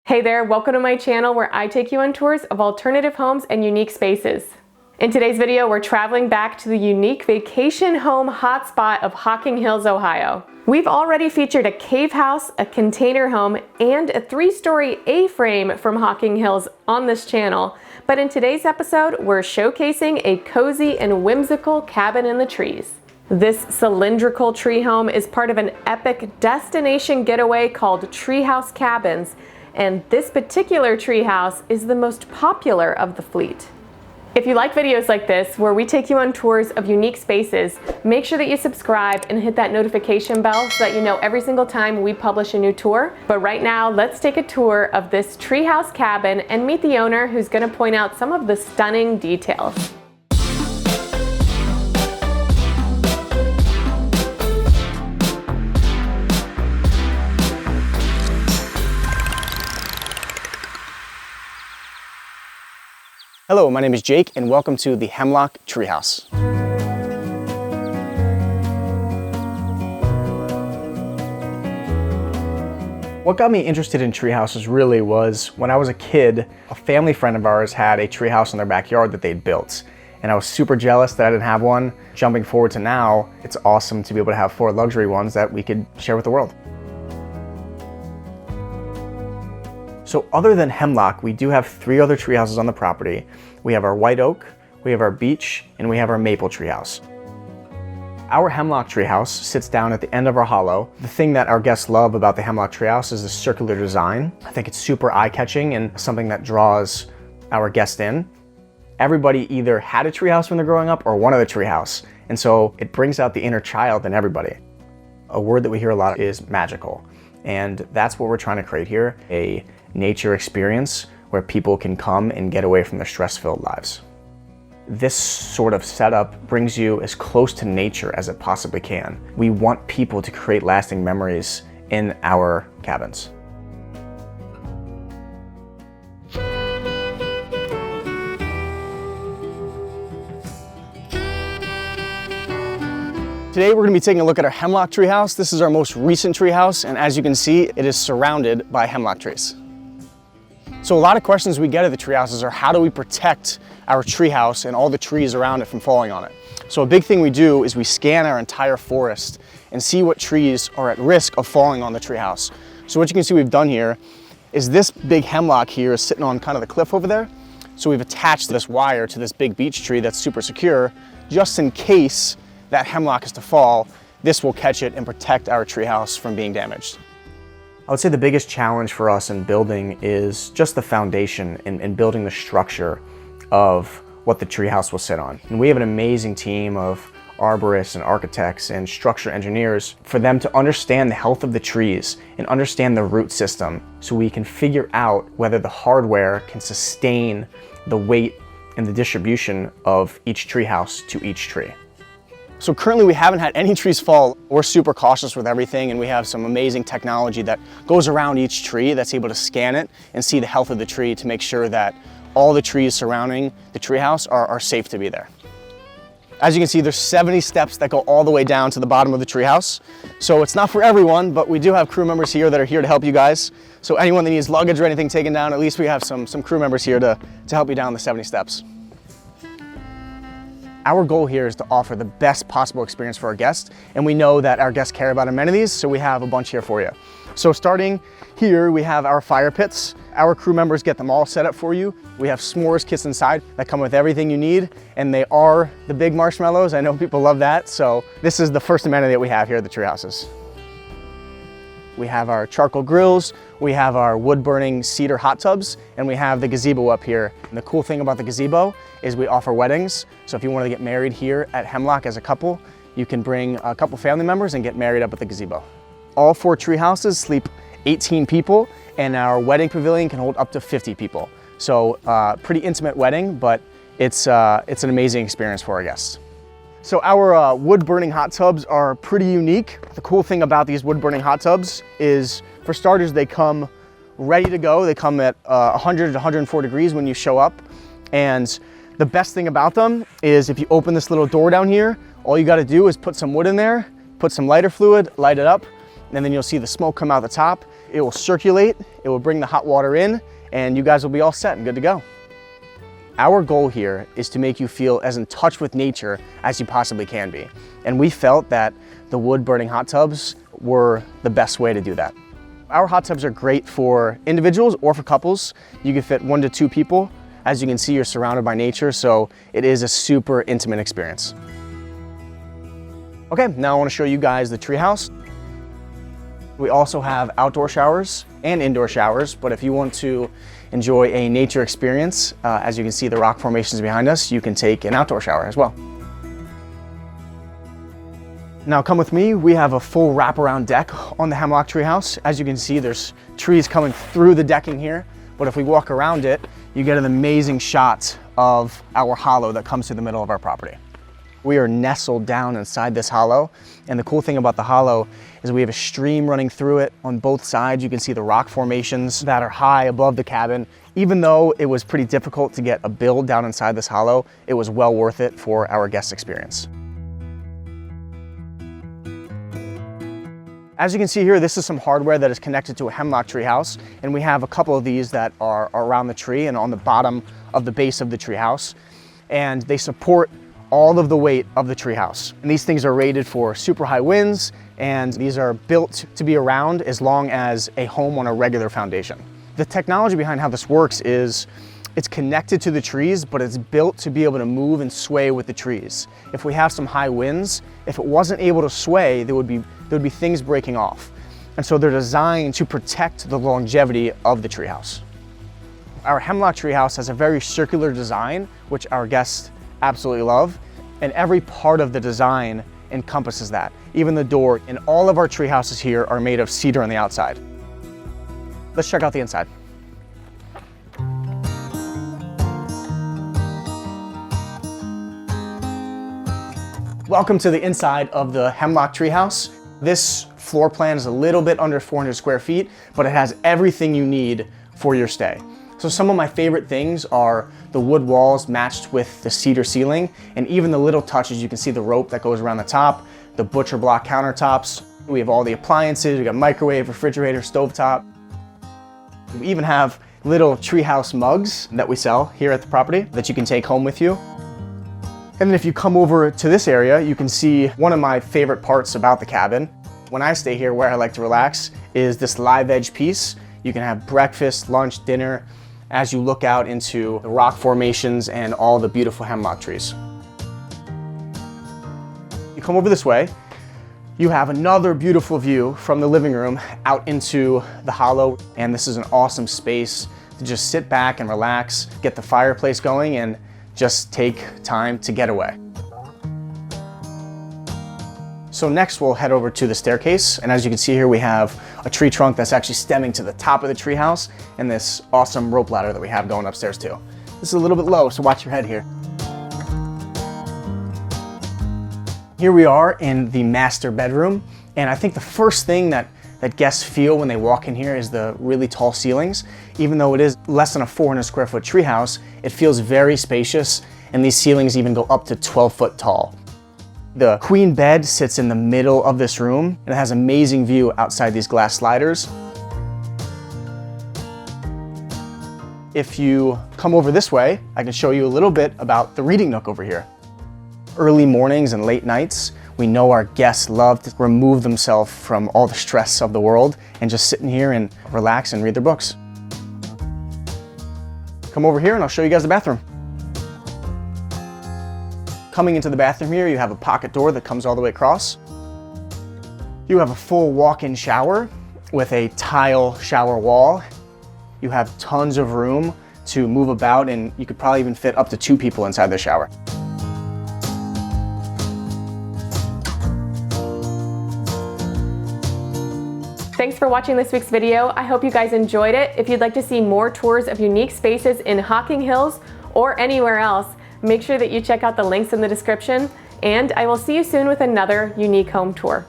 Hey there, welcome to my channel where I take you on tours of alternative homes and unique spaces. In today's video, we're traveling back to the unique vacation home hotspot of Hocking Hills, Ohio. We've already featured a cave house, a container home, and a 3-story A-frame from Hocking Hills on this channel. But in today's episode, we're showcasing a cozy and whimsical cabin in the trees. This cylindrical tree home is part of an epic destination getaway called Treehouse Cabins, and this particular treehouse is the most popular of the fleet. If you like videos like this, where we take you on tours of unique spaces, make sure that you subscribe and hit that notification bell so that you know every single time we publish a new tour. But right now, let's take a tour of this treehouse cabin and meet the owner, who's going to point out some of the stunning details. Hello, my name is Jake and welcome to the Hemlock Treehouse. What got me interested in treehouses really was when I was a kid, a family friend of ours had a treehouse in their backyard that they'd built. And I was super jealous that I didn't have one. Jumping forward to now, it's awesome to be able to have 4 luxury ones that we could share with the world. So other than Hemlock, we do have 3 other tree houses on the property. We have our white oak, we have our beech, and we have our maple tree house. Our Hemlock tree house sits down at the end of our hollow. The thing that our guests love about the Hemlock tree house is the circular design. I think it's super eye-catching and something that draws our guests in. Everybody either had a tree house when they're growing up or wanted a tree house, and so it brings out the inner child in everybody. A word that we hear a lot is magical, and that's what we're trying to create here, a nature experience where people can come and get away from their stress-filled lives. This sort of setup brings you as close to nature as it possibly can. We want people to create lasting memories in our cabins. Today we're going to be taking a look at our Hemlock treehouse. This is our most recent treehouse, and as you can see, it is surrounded by hemlock trees. So a lot of questions we get at the treehouses are, how do we protect our treehouse and all the trees around it from falling on it? So a big thing we do is we scan our entire forest and see what trees are at risk of falling on the treehouse. So what you can see we've done here is this big hemlock here is sitting on kind of the cliff over there. So we've attached this wire to this big beech tree that's super secure, just in case that hemlock is to fall. This will catch it and protect our treehouse from being damaged. I would say the biggest challenge for us in building is just the foundation and building the structure of what the treehouse will sit on. And we have an amazing team of arborists and architects and structure engineers for them to understand the health of the trees and understand the root system, so we can figure out whether the hardware can sustain the weight and the distribution of each treehouse to each tree. So currently we haven't had any trees fall. We're super cautious with everything, and we have some amazing technology that goes around each tree that's able to scan it and see the health of the tree to make sure that all the trees surrounding the treehouse are safe to be there. As you can see, there's 70 steps that go all the way down to the bottom of the treehouse. So it's not for everyone, but we do have crew members here that are here to help you guys. So anyone that needs luggage or anything taken down, at least we have some crew members here to help you down the 70 steps. Our goal here is to offer the best possible experience for our guests, and we know that our guests care about amenities, so we have a bunch here for you. So starting here, we have our fire pits. Our crew members get them all set up for you. We have s'mores kits inside that come with everything you need, and they are the big marshmallows. I know people love that, so this is the first amenity that we have here at the treehouses. We have our charcoal grills, we have our wood-burning cedar hot tubs, and we have the gazebo up here. And the cool thing about the gazebo is we offer weddings. So if you want to get married here at Hemlock as a couple, you can bring a couple family members and get married up at the gazebo. All 4 tree houses sleep 18 people, and our wedding pavilion can hold up to 50 people. So pretty intimate wedding, but it's an amazing experience for our guests. So our wood-burning hot tubs are pretty unique. The cool thing about these wood-burning hot tubs is, for starters, they come ready to go. They come at 100 to 104 degrees when you show up. And the best thing about them is, if you open this little door down here, all you gotta do is put some wood in there, put some lighter fluid, light it up, and then you'll see the smoke come out the top. it will circulate, it will bring the hot water in, and you guys will be all set and good to go. Our goal here is to make you feel as in touch with nature as you possibly can be. And we felt that the wood burning hot tubs were the best way to do that. Our hot tubs are great for individuals or for couples. You can fit 1 to 2 people. As you can see, you're surrounded by nature, so it is a super intimate experience. Okay, now I want to show you guys the treehouse. We also have outdoor showers and indoor showers, but if you want to enjoy a nature experience, as you can see the rock formations behind us, you can take an outdoor shower as well. Now come with me, we have a full wraparound deck on the Hemlock Treehouse. As you can see, there's trees coming through the decking here, but if we walk around it, you get an amazing shot of our hollow that comes through the middle of our property. We are nestled down inside this hollow, and the cool thing about the hollow is we have a stream running through it. On both sides, you can see the rock formations that are high above the cabin. Even though it was pretty difficult to get a build down inside this hollow, it was well worth it for our guest experience. As you can see here, this is some hardware that is connected to a Hemlock Treehouse, and we have a couple of these that are around the tree and on the bottom of the base of the treehouse, and they support all of the weight of the treehouse. And these things are rated for super high winds, and these are built to be around as long as a home on a regular foundation. The technology behind how this works is it's connected to the trees, but it's built to be able to move and sway with the trees. If we have some high winds, if it wasn't able to sway, there would be things breaking off. And so they're designed to protect the longevity of the treehouse. Our Hemlock Treehouse has a very circular design, which our guests absolutely love, and every part of the design encompasses that. Even the door, and all of our tree houses here are made of cedar on the outside. Let's check out the inside. Welcome to the inside of the Hemlock Treehouse. This floor plan is a little bit under 400 square feet, but it has everything you need for your stay. So some of my favorite things are the wood walls matched with the cedar ceiling, and even the little touches. You can see the rope that goes around the top, the butcher block countertops. We have all the appliances. We got microwave, refrigerator, stovetop. We even have little treehouse mugs that we sell here at the property that you can take home with you. And then if you come over to this area, you can see one of my favorite parts about the cabin. When I stay here, where I like to relax is this live edge piece. You can have breakfast, lunch, dinner, as you look out into the rock formations and all the beautiful hemlock trees. You come over this way, you have another beautiful view from the living room out into the hollow, and this is an awesome space to just sit back and relax, get the fireplace going, and just take time to get away. So next we'll head over to the staircase, and as you can see here we have a tree trunk that's actually stemming to the top of the treehouse, and this awesome rope ladder that we have going upstairs too. This is a little bit low, so watch your head here. Here we are in the master bedroom, and I think the first thing that guests feel when they walk in here is the really tall ceilings. Even though it is less than a 400 square foot treehouse, it feels very spacious, and these ceilings even go up to 12 foot tall. The queen bed sits in the middle of this room, and it has amazing view outside these glass sliders. If you come over this way, I can show you a little bit about the reading nook over here. Early mornings and late nights, we know our guests love to remove themselves from all the stress of the world and just sit in here and relax and read their books. Come over here and I'll show you guys the bathroom. Coming into the bathroom here, you have a pocket door that comes all the way across. You have a full walk-in shower with a tile shower wall. You have tons of room to move about, and you could probably even fit up to 2 people inside the shower. Thanks for watching this week's video. I hope you guys enjoyed it. If you'd like to see more tours of unique spaces in Hocking Hills or anywhere else, make sure that you check out the links in the description, and I will see you soon with another unique home tour.